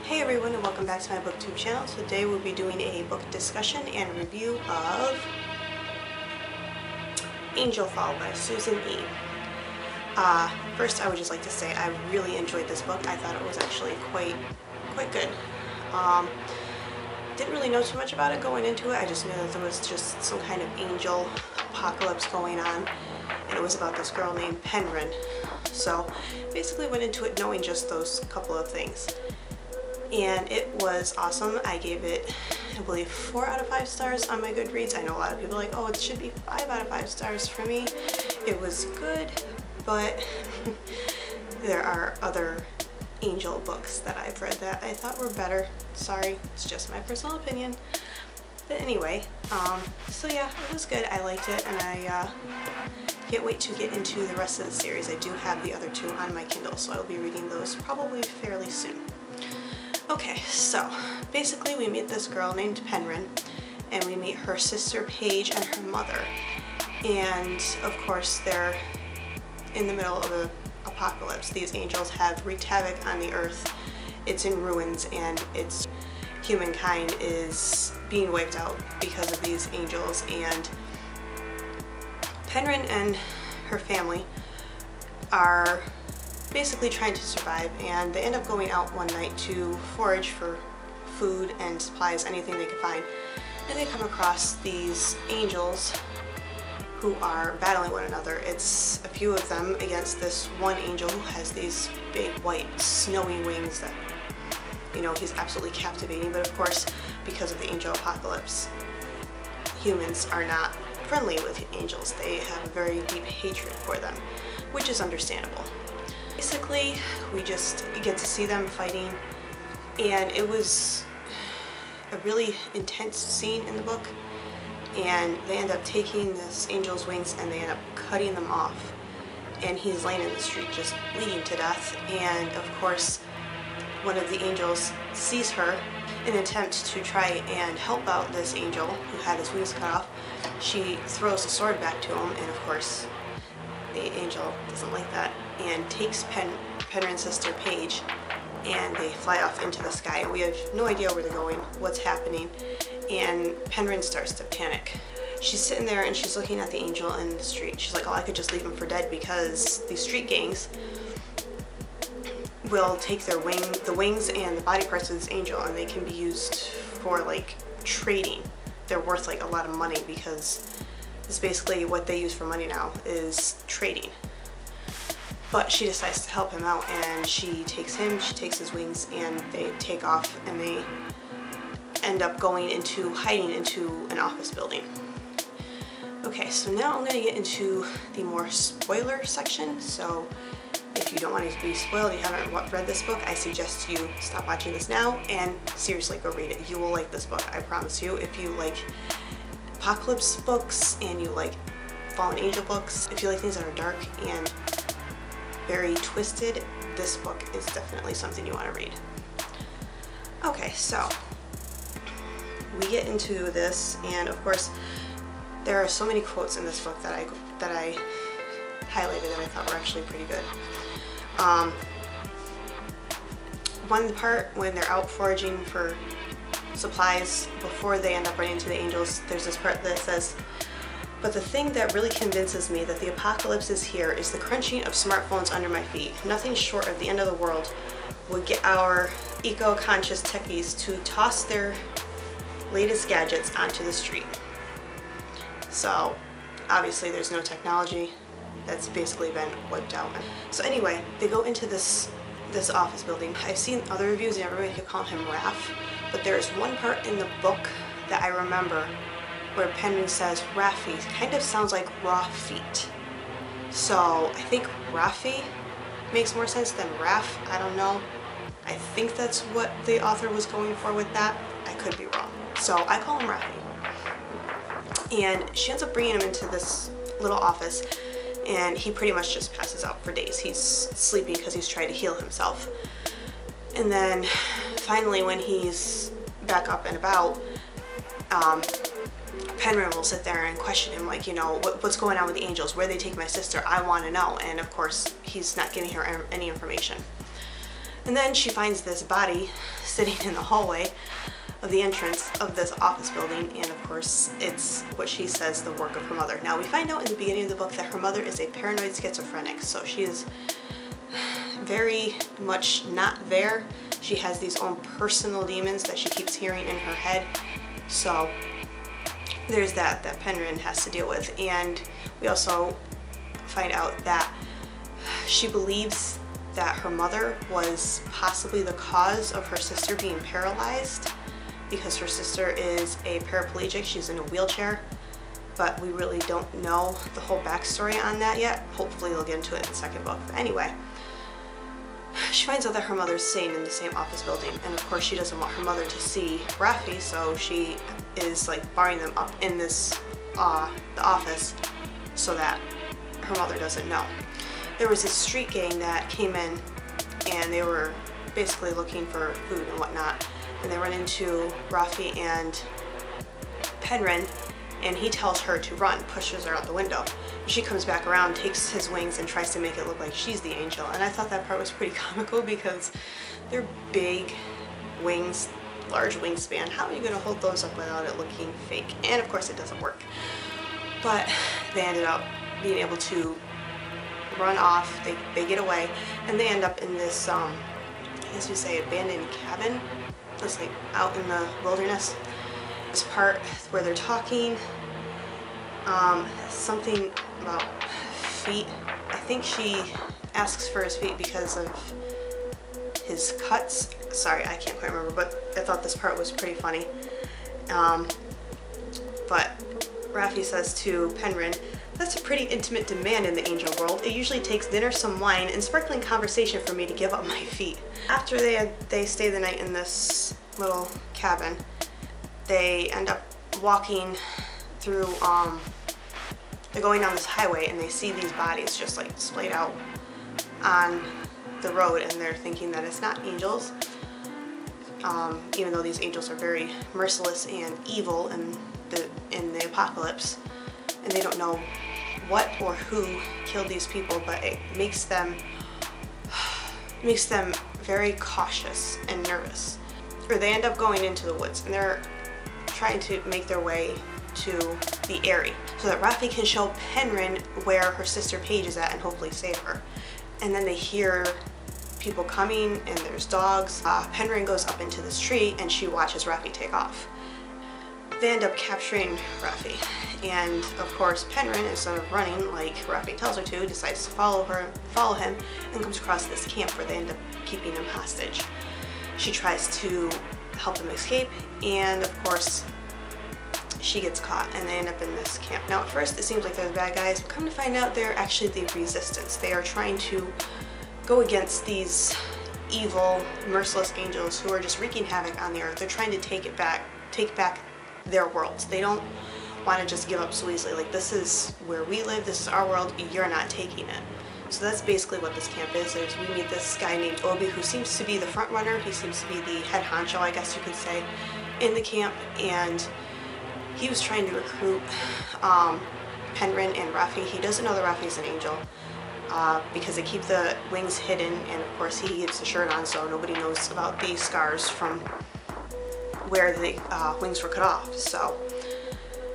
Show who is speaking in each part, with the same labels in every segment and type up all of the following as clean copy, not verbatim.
Speaker 1: Hey everyone, and welcome back to my booktube channel. Today we'll be doing a book discussion and review of Angelfall by Susan E. First I would just like to say I really enjoyed this book. I thought it was actually quite good. Didn't really know too much about it going into it. I just knew that there was just some kind of angel apocalypse going on, and it was about this girl named Penryn. So basically went into it knowing just those couple of things. And it was awesome. I gave it, I believe, 4 out of 5 stars on my Goodreads. I know a lot of people are like, oh, it should be 5 out of 5 stars. For me, it was good, but there are other angel books that I've read that I thought were better. Sorry, it's just my personal opinion. But anyway, so yeah, it was good. I liked it, and I can't wait to get into the rest of the series. I do have the other 2 on my Kindle, so I'll be reading those probably fairly soon. Okay, so basically we meet this girl named Penryn, and we meet her sister Paige and her mother. And of course they're in the middle of an apocalypse. These angels have wreaked havoc on the earth. It's in ruins, and humankind is being wiped out because of these angels. And Penryn and her family are basically trying to survive, and they end up going out one night to forage for food and supplies, anything they can find, and they come across these angels who are battling one another. It's a few of them against this one angel who has these big white snowy wings that, you know, he's absolutely captivating. But of course, because of the angel apocalypse, humans are not friendly with angels. They have a very deep hatred for them, which is understandable. Basically, we just get to see them fighting, and it was a really intense scene in the book, and they end up taking this angel's wings and they end up cutting them off, and he's laying in the street just bleeding to death. And of course, one of the angels sees her. In an attempt to try and help out this angel who had his wings cut off, she throws the sword back to him, and of course the angel doesn't like that and takes Penryn's sister Paige, and they fly off into the sky, and we have no idea where they're going, what's happening, and Penryn starts to panic. She's sitting there and she's looking at the angel in the street. She's like, oh, I could just leave him for dead, because these street gangs will take the wings and the body parts of this angel, and they can be used for like trading. They're worth like a lot of money, because it's basically what they use for money now is trading. But she decides to help him out, and she takes his wings, and they take off, and they end up hiding into an office building. Okay, so now I'm going to get into the more spoiler section. So if you don't want to be spoiled, you haven't read this book, I suggest you stop watching this now and seriously go read it. You will like this book, I promise you. If you like apocalypse books and you like fallen angel books, if you like things that are dark and very twisted, this book is definitely something you want to read. Okay, so we get into this, and of course there are so many quotes in this book that I highlighted that I thought were actually pretty good. One part when they're out foraging for supplies before they end up running into the angels, there's this part that says, "But the thing that really convinces me that the apocalypse is here is the crunching of smartphones under my feet. Nothing short of the end of the world would get our eco-conscious techies to toss their latest gadgets onto the street." So obviously there's no technology. That's basically been wiped out. So anyway, they go into this office building. I've seen other reviews and everybody could call him Raph, but there's one part in the book that I remember where Penryn says Raffy. Kind of sounds like raw feet. So I think Raffy makes more sense than Raph. I don't know. I think that's what the author was going for with that. I could be wrong. So I call him Raffy. And she ends up bringing him into this little office, and he pretty much just passes out for days. He's sleeping because he's trying to heal himself. And then finally, when he's back up and about, Penryn will sit there and question him, like, you know, what's going on with the angels? Where they take my sister? I want to know. And of course, he's not giving her any information. And then she finds this body sitting in the hallway of the entrance of this office building, and of course it's what she says the work of her mother. Now we find out in the beginning of the book that her mother is a paranoid schizophrenic, so she is very much not there. She has these own personal demons that she keeps hearing in her head, so there's that Penryn has to deal with. And we also find out that she believes that her mother was possibly the cause of her sister being paralyzed, because her sister is a paraplegic, she's in a wheelchair, but we really don't know the whole backstory on that yet. Hopefully they'll get into it in the second book. But anyway, she finds out that her mother's staying in the same office building, and of course she doesn't want her mother to see Raffi, so she is like barring them up in this the office so that her mother doesn't know. There was this street gang that came in, and they were basically looking for food and whatnot, and they run into Raffi and Penryn, and he tells her to run, pushes her out the window. She comes back around, takes his wings, and tries to make it look like she's the angel. And I thought that part was pretty comical because they're big wings, large wingspan. How are you going to hold those up without it looking fake? And of course it doesn't work. But they ended up being able to run off, they get away, and they end up in this, as you say, abandoned cabin. It's like out in the wilderness. This part where they're talking, something about feet. I think she asks for his feet because of his cuts. Sorry, I can't quite remember, but I thought this part was pretty funny. But Raffi says to Penryn, "That's a pretty intimate demand in the angel world. It usually takes dinner, some wine, and sparkling conversation for me to give up my feet." After they stay the night in this little cabin, they end up walking through, they're going down this highway, and they see these bodies just like splayed out on the road, and they're thinking that it's not angels, even though these angels are very merciless and evil in the apocalypse, and they don't know what or who killed these people, but it makes them very cautious and nervous. Or they end up going into the woods, and they're trying to make their way to the Eyrie so that Raffi can show Penryn where her sister Paige is at and hopefully save her. And then they hear people coming, and there's dogs. Penryn goes up into this tree, and she watches Raffi take off. They end up capturing Raffi, and of course Penryn, instead of running like Raffi tells her to, decides to follow him, and comes across this camp where they end up keeping him hostage. She tries to help him escape, and of course she gets caught, and they end up in this camp. Now at first it seems like they're the bad guys, but come to find out they're actually the resistance. They are trying to go against these evil, merciless angels who are just wreaking havoc on the earth. They're trying to take back their worlds. They don't want to just give up so easily. Like, this is where we live, this is our world, you're not taking it. So that's basically what this camp is. We meet this guy named Obi, who seems to be the front runner. He seems to be the head honcho, I guess you could say, in the camp, and he was trying to recruit Penryn and Raffi. He doesn't know that Raffi's an angel because they keep the wings hidden, and of course he keeps the shirt on, so nobody knows about these scars from where the wings were cut off.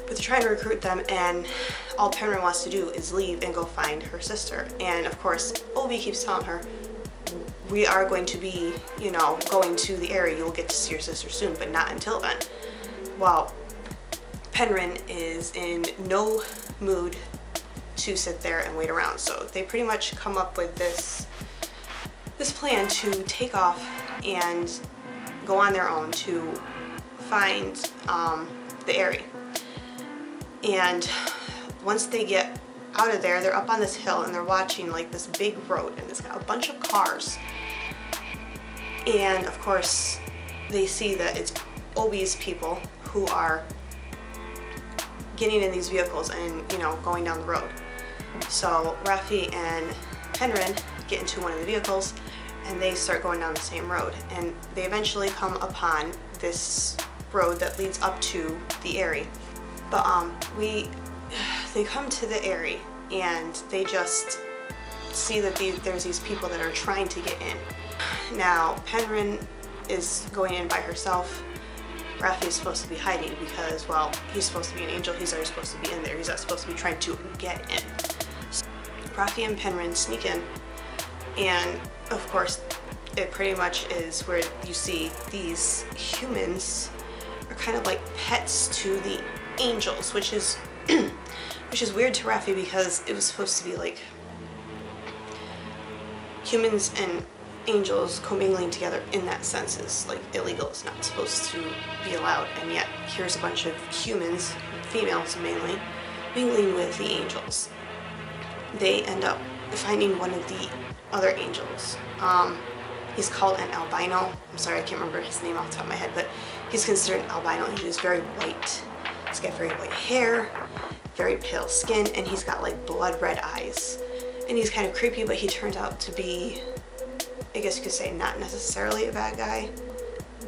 Speaker 1: But they're trying to recruit them, and all Penryn wants to do is leave and go find her sister. And of course, Obi keeps telling her, we are going to be, going to the area. You'll get to see your sister soon, but not until then. Well, Penryn is in no mood to sit there and wait around. So they pretty much come up with this plan to take off and go on their own to find the Eyrie. And once they get out of there, they're up on this hill, and they're watching like this big road, and it's got a bunch of cars. And of course they see that it's Obi's people who are getting in these vehicles and going down the road. So Raffi and Penryn get into one of the vehicles, and they start going down the same road, and they eventually come upon this road that leads up to the Eyrie. But they come to the Eyrie, and they just see that there's these people that are trying to get in. Now, Penryn is going in by herself. Raffi is supposed to be hiding because, well, he's supposed to be an angel. He's already supposed to be in there. He's not supposed to be trying to get in. So Raffi and Penryn sneak in, and of course, it pretty much is where you see these humans are kind of like pets to the angels, which is weird to Raffi because it was supposed to be like humans and angels commingling together in that sense is like illegal. It's not supposed to be allowed, and yet here's a bunch of humans, females mainly, mingling with the angels. They end up finding one of the other angels. He's called an albino. I'm sorry, I can't remember his name off the top of my head, but he's considered an albino. He's very white. He's got very white hair, very pale skin, and he's got like blood red eyes. And he's kind of creepy, but he turns out to be, I guess you could say, not necessarily a bad guy,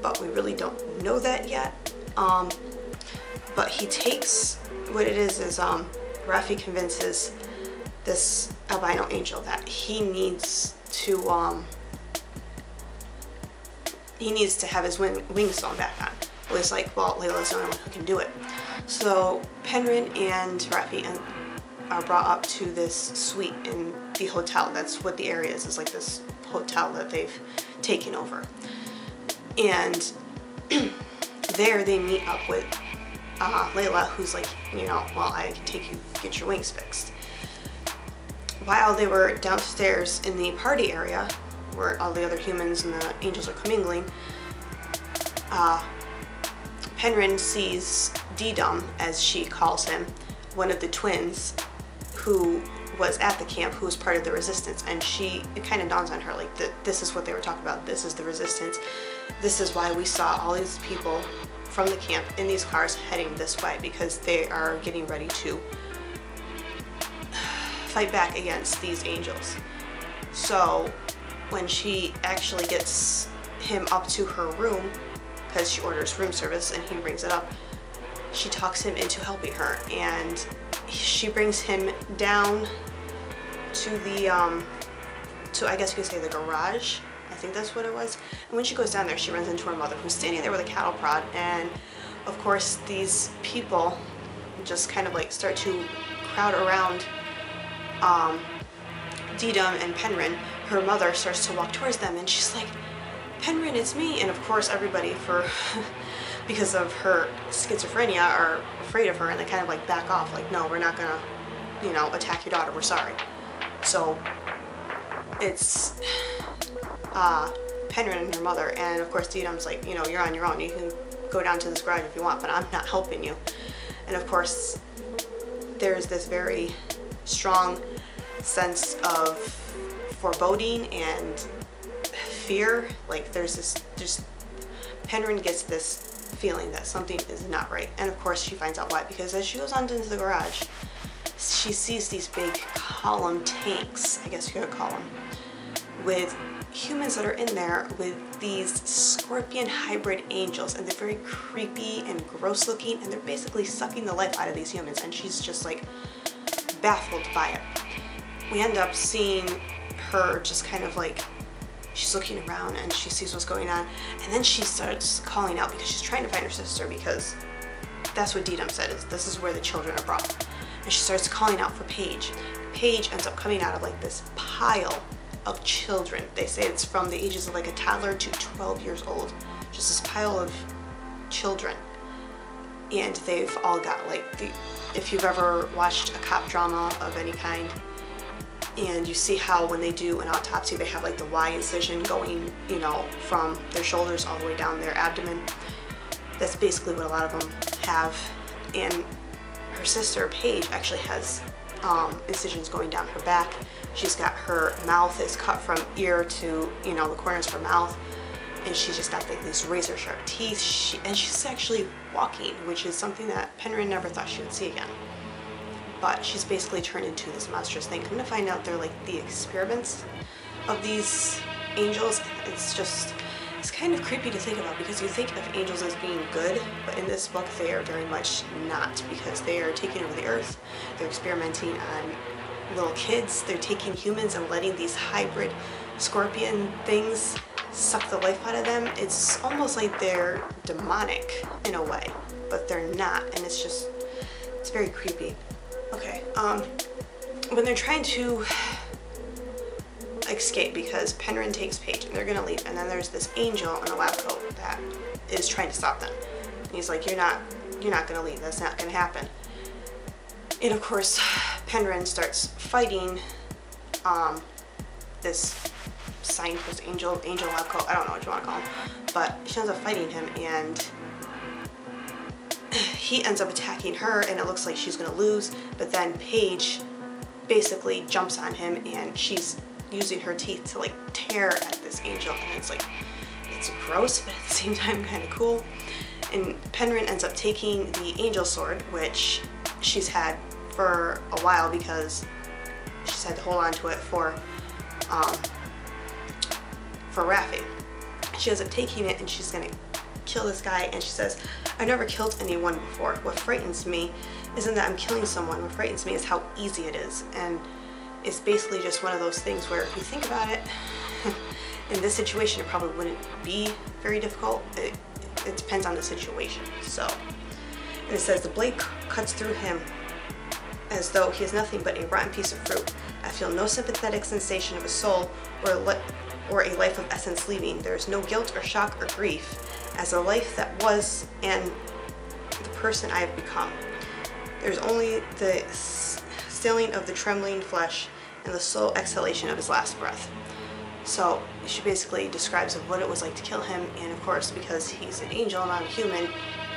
Speaker 1: but we really don't know that yet. But he takes, what it is Raffi convinces this albino angel that he needs to have his wings sewn back on. Well, he's like, well, Layla's the only one who can do it. So Penryn and Raffi are brought up to this suite in the hotel. That's what the area is like this hotel that they've taken over. And there they meet up with Layla, who's like, you know, well, I can take you, get your wings fixed. While they were downstairs in the party area, where all the other humans and the angels are commingling, Penryn sees D-Dum, as she calls him, one of the twins who was at the camp, who was part of the resistance, and it kind of dawns on her like this is what they were talking about. This is the resistance. This is why we saw all these people from the camp in these cars heading this way, because they are getting ready to fight back against these angels. So when she actually gets him up to her room, because she orders room service and he brings it up, she talks him into helping her, and she brings him down to the to, I guess you could say, the garage. I think that's what it was. And when she goes down there, she runs into her mother, who's standing there with a cattle prod, and of course these people just kind of like start to crowd around D-Dum and Penryn. Her mother starts to walk towards them, and she's like, Penryn, it's me. And of course everybody, because of her schizophrenia, are afraid of her, and they kind of like back off, like, no, we're not gonna, you know, attack your daughter, we're sorry. So it's Penryn and her mother, and of course D-Dum's like, you know, you're on your own, you can go down to this garage if you want, but I'm not helping you. And of course there's this very strong sense of foreboding and fear. Like Penryn gets this feeling that something is not right, and of course she finds out why, because as she goes on into the garage, she sees these big column tanks, I guess you could call them, with humans that are in there with these scorpion hybrid angels, and they're very creepy and gross looking, and they're basically sucking the life out of these humans, and she's just like baffled by it. We end up seeing her just kind of like, she's looking around and she sees what's going on, and then she starts calling out because she's trying to find her sister, because that's what D-Dum said, is this is where the children are brought. And she starts calling out for Paige. Paige ends up coming out of like this pile of children. They say it's from the ages of like a toddler to 12 years old. Just this pile of children. And they've all got like if you've ever watched a cop drama of any kind, and you see how when they do an autopsy they have like the Y incision going, you know, from their shoulders all the way down their abdomen. That's basically what a lot of them have. And her sister Paige actually has incisions going down her back. She's got, her mouth is cut from ear to, you know, the corners of her mouth, and she's just got like these razor sharp teeth. And she's actually walking, which is something that Penryn never thought she would see again. But she's basically turned into this monstrous thing. Come to find out they're like the experiments of these angels. It's kind of creepy to think about, because you think of angels as being good, but in this book they are very much not, because they are taking over the earth, they're experimenting on little kids, they're taking humans and letting these hybrid scorpion things suck the life out of them. It's almost like they're demonic in a way, but they're not, and it's very creepy. Okay, when they're trying to escape, because Penryn takes Paige and they're gonna leave, and then there's this angel in a lab coat that is trying to stop them. And he's like, you're not gonna leave, that's not gonna happen. And of course, Penryn starts fighting this scientist angel lab coat, I don't know what you want to call him, but she ends up fighting him, and he ends up attacking her, and it looks like she's gonna lose, but then Paige basically jumps on him, and she's using her teeth to like tear at this angel, and it's gross, but at the same time kind of cool. And Penryn ends up taking the angel sword, which she's had for a while because she's had to hold on to it for Raffi. She ends up taking it, and she's gonna kill this guy, and she says, I've never killed anyone before. What frightens me isn't that I'm killing someone. What frightens me is how easy it is. And it's basically just one of those things where if you think about it, in this situation it probably wouldn't be very difficult. It depends on the situation. So, and it says, the blade cuts through him as though he is nothing but a rotten piece of fruit. I feel no sympathetic sensation of a soul or a life of essence leaving. There is no guilt or shock or grief as the life that was and the person I have become. There's only the stilling of the trembling flesh and the slow exhalation of his last breath. So she basically describes what it was like to kill him, and of course, because he's an angel, not a human,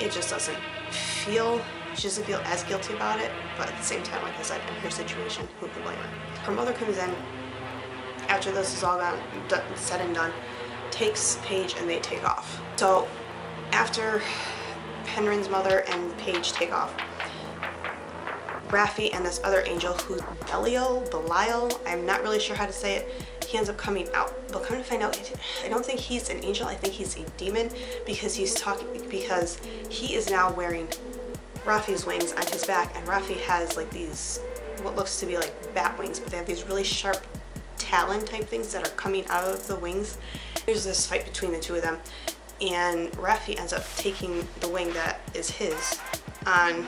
Speaker 1: it just doesn't feel, she doesn't feel as guilty about it, but at the same time, like I said, in her situation, who can blame her? Her mother comes in after this is all said and done, takes Paige, and they take off. So after Penryn's mother and Paige take off, Raffi and this other angel, who's Belial, I'm not really sure how to say it, he ends up coming out. But come to find out, I don't think he's an angel, I think he's a demon, because he is now wearing Raffi's wings on his back, and Raffi has like these, what looks to be like bat wings, but they have these really sharp talon type things that are coming out of the wings. There's this fight between the two of them, and Raffi ends up taking the wing that is his on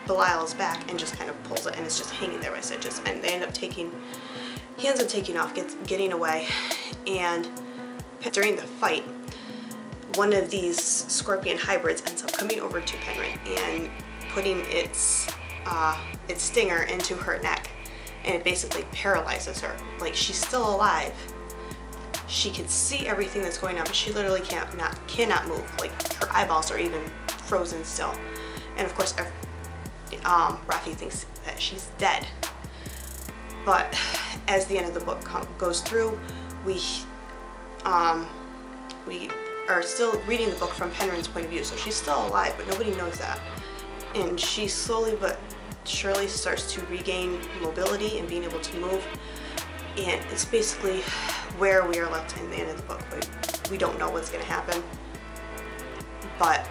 Speaker 1: Belial's back and just kind of pulls it, and it's just hanging there with stitches, and he ends up taking off, getting away. And during the fight, one of these scorpion hybrids ends up coming over to Penryn and putting its stinger into her neck, and it basically paralyzes her. Like, she's still alive, she can see everything that's going on, but she literally cannot move. Like, her eyeballs are even frozen still. And of course, Raffi thinks that she's dead. But as the end of the book goes through, we are still reading the book from Penryn's point of view, so she's still alive, but nobody knows that. And she slowly but surely starts to regain mobility and being able to move. And it's basically where we are left in the end of the book. We don't know what's going to happen, but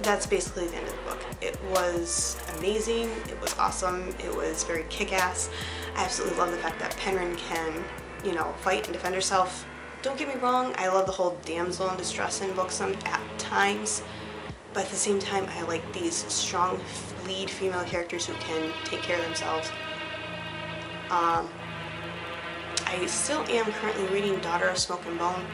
Speaker 1: that's basically the end of the book. It was amazing, it was awesome, it was very kick-ass. I absolutely love the fact that Penryn can, you know, fight and defend herself. Don't get me wrong, I love the whole damsel in distress in books at times, but at the same time, I like these strong lead female characters who can take care of themselves. I still am currently reading Daughter of Smoke and Bone.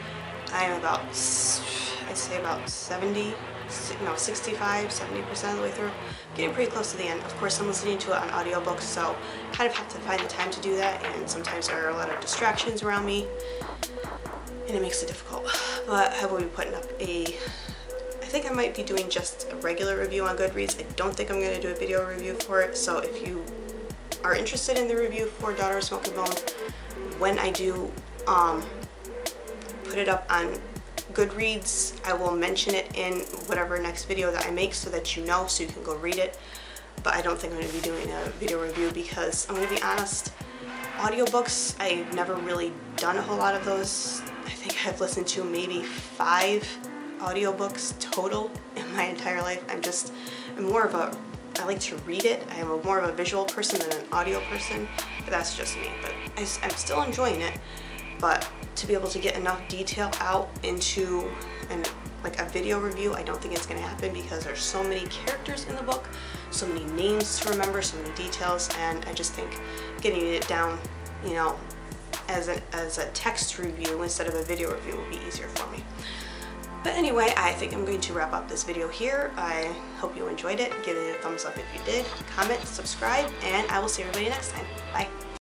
Speaker 1: I am about, I'd say about 65, 70% of the way through. Getting pretty close to the end. Of course, I'm listening to it on audiobooks, so kind of have to find the time to do that, and sometimes there are a lot of distractions around me, and it makes it difficult. But I will be putting up I think I might be doing just a regular review on Goodreads. I don't think I'm going to do a video review for it, so if you are interested in the review for Daughter of Smoke and Bone, when I do put it up on Goodreads, I will mention it in whatever next video that I make so that you know, so you can go read it. But I don't think I'm going to be doing a video review because, I'm going to be honest, audiobooks, I've never really done a whole lot of those. I think I've listened to maybe 5 audiobooks total in my entire life. I like to read it. I am more of a visual person than an audio person, but that's just me. But I'm still enjoying it. but to be able to get enough detail out into like a video review, I don't think it's going to happen because there's so many characters in the book, so many names to remember, so many details, and I just think getting it down, you know, as a text review instead of a video review would be easier for me. But anyway, I think I'm going to wrap up this video here. I hope you enjoyed it. Give it a thumbs up if you did, comment, subscribe, and I will see everybody next time. Bye.